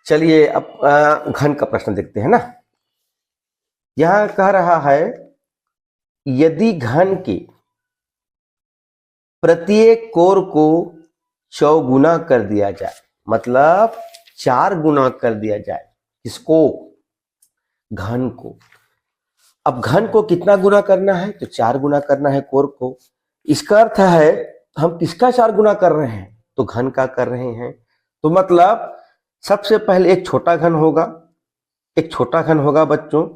चलिए अब घन का प्रश्न देखते हैं ना। यहां कह रहा है यदि घन के प्रत्येक कोर को चौगुना कर दिया जाए, मतलब 4 गुना कर दिया जाए, किसको? घन को। अब घन को कितना गुना करना है? तो 4 गुना करना है कोर को। इसका अर्थ है हम किसका 4 गुना कर रहे हैं? तो घन का कर रहे हैं। तो मतलब सबसे पहले एक छोटा घन होगा, एक छोटा घन होगा बच्चों।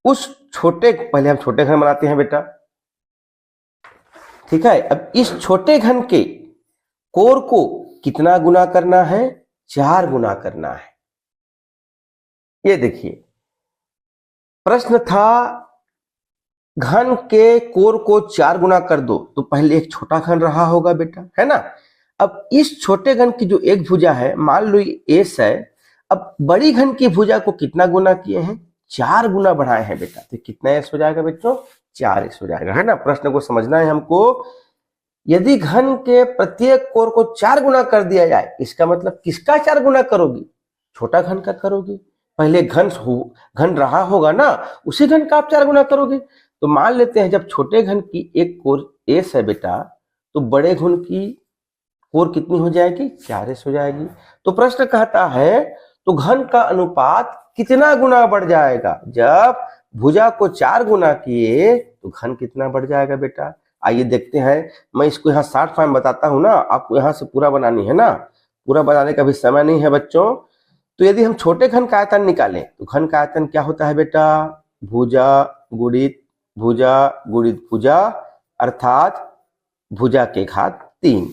उस छोटे, पहले हम छोटे घन बनाते हैं बेटा, ठीक है। अब इस छोटे घन के कोर को कितना गुना करना है? 4 गुना करना है। ये देखिए प्रश्न था घन के कोर को 4 गुना कर दो, तो पहले एक छोटा घन रहा होगा बेटा, है ना। अब इस छोटे घन की जो एक भुजा है, मान लो एस है, अब बड़ी घन की भुजा को कितना गुना किए हैं? 4 गुना बढ़ाए हैं बेटा। तो कितना एस हो जाएगा बच्चों? 4s हो जाएगा, है ना। प्रश्न को समझना है हमको। यदि घन के प्रत्येक कोर को 4 गुना कर दिया जाए, इसका मतलब किसका 4 गुना करोगी? छोटा घन का करोगी। पहले घन रहा होगा ना, उसी घन का आप 4 गुना करोगे। तो मान लेते हैं जब छोटे घन की एक कोर एस है बेटा, तो बड़े घन की कोर कितनी हो जाएगी? 4s हो जाएगी। तो प्रश्न कहता है तो घन का अनुपात कितना गुना बढ़ जाएगा? जब भुजा को 4 गुना किए तो घन कितना बढ़ जाएगा बेटा? आइए देखते हैं। मैं इसको यहाँ शॉर्ट फॉर्म बताता हूँ ना, आपको यहाँ से पूरा बनानी है ना, पूरा बनाने का भी समय नहीं है बच्चों। तो यदि हम छोटे घन का आयतन निकालें तो घन का आयतन क्या होता है बेटा? भुजा गुणित भुजा गुणित भुजा, अर्थात भुजा के घात 3।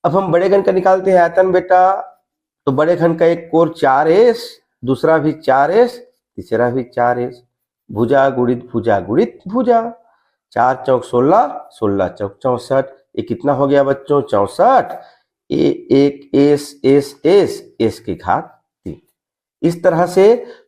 अब हम बड़े घन का निकालते हैं आयतन बेटा। तो बड़े घन का एक कोर 4s, दूसरा भी 4s, तीसरा भी 4s। भुजा गुणित भुजा गुणित भुजा, 4 चौक 16, 16 चौक 64। ये कितना हो गया बच्चों? 64। एक एस के घात 3। इस तरह से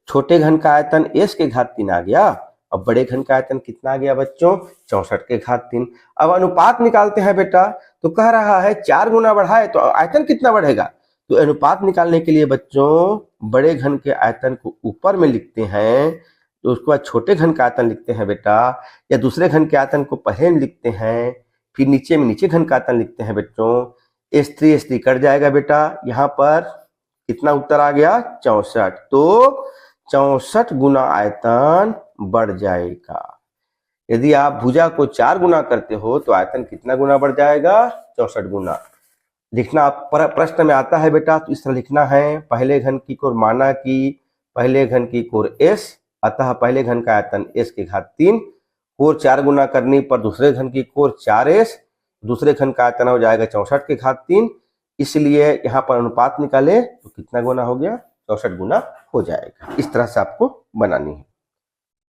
छोटे घन का आयतन s के घात 3 आ गया। अब बड़े घन का आयतन कितना आ गया बच्चों? 64 के घात 3। अब अनुपात निकालते हैं बेटा। तो कह रहा है 4 गुना बढ़ाए तो आयतन कितना बढ़ेगा? तो अनुपात निकालने के लिए बच्चों बड़े घन के आयतन को ऊपर में लिखते हैं, तो उसके बाद छोटे घन का आयतन लिखते हैं बेटा, या दूसरे घन के आयतन को पहले में लिखते हैं, फिर नीचे में नीचे घन का आयतन लिखते हैं बच्चों। s3 कट जाएगा बेटा। यहाँ पर कितना उत्तर आ गया? 64। तो 64 गुना आयतन बढ़ जाएगा। यदि आप भुजा को 4 गुना करते हो तो आयतन कितना गुना बढ़ जाएगा? 64 गुना। लिखना प्रश्न में आता है बेटा, तो इस तरह लिखना है। पहले घन की कोर, माना कि पहले घन की कोर s, अतः पहले घन का आयतन s के घात 3। कोर 4 गुना करने पर दूसरे घन की कोर 4s, दूसरे घन का आयतन हो जाएगा 64 के घात 3। इसलिए यहाँ पर अनुपात निकाले तो कितना गुना हो गया? 64 गुना हो जाएगा। इस तरह से आपको बनानी है।